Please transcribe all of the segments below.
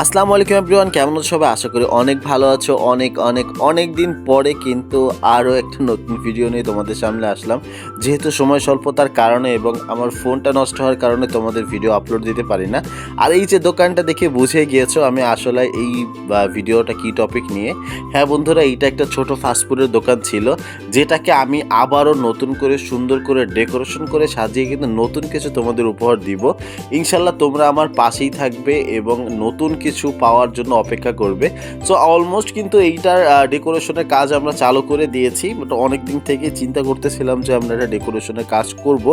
আসসালামু আলাইকুম এভরিওয়ান, কেমন আছো সবাই? আশা করি অনেক ভালো আছো। অনেক দিন পরে কিন্তু আরও একটা নতুন ভিডিও নিয়ে তোমাদের সামনে আসলাম। যেহেতু সময় স্বল্পতার কারণে এবং আমার ফোনটা নষ্ট হওয়ার কারণে তোমাদের ভিডিও আপলোড দিতে পারি না। আর এই যে দোকানটা দেখে বুঝে গিয়েছো আমি আসলে এই ভিডিওটা কী টপিক নিয়ে। হ্যাঁ বন্ধুরা, এইটা একটা ছোট ফাস্টফুডের দোকান ছিল, যেটাকে আমি আবারও নতুন করে সুন্দর করে ডেকোরেশন করে সাজিয়ে কিন্তু নতুন কিছু তোমাদের উপহার দিব। ইনশাল্লাহ তোমরা আমার পাশেই থাকবে এবং নতুন কিছু পাওয়ার জন্য অপেক্ষা করবে। সো অলমোস্ট কিন্তু এইটার ডেকোরেশনের কাজ আমরা চালু করে দিয়েছি, বাট অনেক দিন থেকে চিন্তা করতেছিলাম যে আমরা এটা ডেকোরেশনের কাজ করব,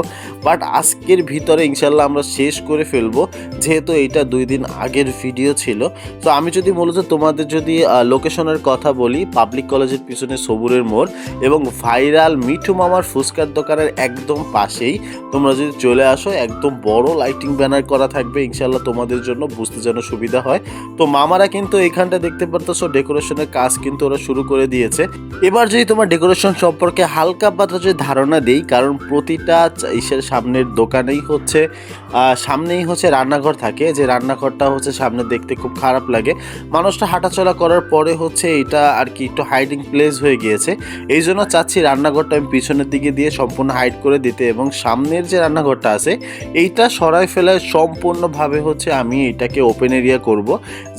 বাট আজকের ভিতরে ইনশাল্লাহ আমরা শেষ করে ফেলবো, যেহেতু এইটা 2 দিন আগের ভিডিও ছিল। তো আমি যদি মূলত তোমাদের যদি লোকেশনের কথা বলি, পাবলিক কলেজের পিছনে সবুরের মোড় এবং ভাইরাল মিঠু মামার ফুচকার দোকানের একদম পাশেই তোমরা যদি চলে আসো, একদম বড় লাইটিং ব্যানার করা থাকবে ইনশাল্লাহ তোমাদের জন্য, বুঝতে যেন সুবিধা হয়। তো মামারা কিন্তু এখানটা দেখতে পারতেছো ডেকোরেশনের কাজ কিন্তু ওরা শুরু করে দিয়েছে। এবার যদি তোমার ডেকোরেশন সম্পর্কে হালকা পাতলা যদি ধারণা দেই, কারণ প্রতিটা ইসের সামনের দোকানেই হচ্ছে সামনেই হচ্ছে রান্নাঘর থাকে, যে রান্নাঘরটা হচ্ছে সামনে দেখতে খুব খারাপ লাগে। মানুষটা হাঁটাচলা করার পরে হচ্ছে এটা আর কি একটু হাইডিং প্লেস হয়ে গিয়েছে। এই জন্য চাচ্ছি রান্নাঘরটা আমি পিছনের দিকে দিয়ে সম্পূর্ণ হাইড করে দিতে, এবং সামনের যে রান্নাঘরটা আছে এইটা সরাই ফেলায় সম্পূর্ণভাবে হচ্ছে আমি এটাকে ওপেন এরিয়া করব,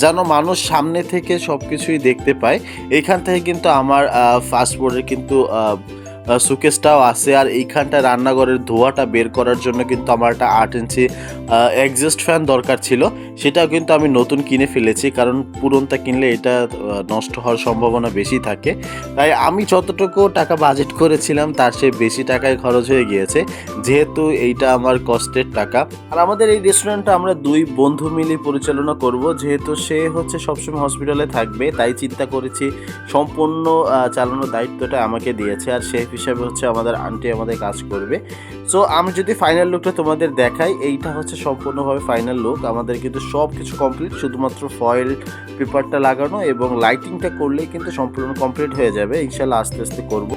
যেন মানুষ সামনে থেকে সব কিছুই দেখতে পায়। এইখান থেকে কিন্তু আমার ফাস্টফুডের কিন্তু সুকেসটাও আছে, আর এইখানটা রান্নাঘরের ধোঁয়াটা বের করার জন্য কিন্তু আমার একটা 8 ইঞ্চি এক্সস্ট ফ্যান দরকার ছিল। সেটাও কিন্তু আমি নতুন কিনে ফেলেছি, কারণ পুরনটা কিনলে এটা নষ্ট হওয়ার সম্ভাবনা বেশি থাকে। তাই আমি যতটুকু টাকা বাজেট করেছিলাম তার চেয়ে বেশি টাকায় খরচ হয়ে গিয়েছে, যেহেতু এইটা আমার কষ্টের টাকা। আর আমাদের এই রেস্টুরেন্টটা আমরা 2 বন্ধু মিলে পরিচালনা করব, যেহেতু সে হচ্ছে সবসময় হসপিটালে থাকবে, তাই চিন্তা করেছি সম্পূর্ণ চালানোর দায়িত্বটা আমাকে দিয়েছে, আর সে হিসাবে হচ্ছে আমাদের আন্টি আমাদের কাজ করবে। সো আমি যদি ফাইনাল লুকটা তোমাদের দেখাই, এইটা হচ্ছে সম্পূর্ণভাবে ফাইনাল লুক। আমাদের কিন্তু সব কিছু কমপ্লিট, শুধুমাত্র ফয়েল পেপারটা লাগানো এবং লাইটিংটা করলেই কিন্তু সম্পূর্ণ কমপ্লিট হয়ে যাবে। ইনশাল্লাহ আস্তে আস্তে করব।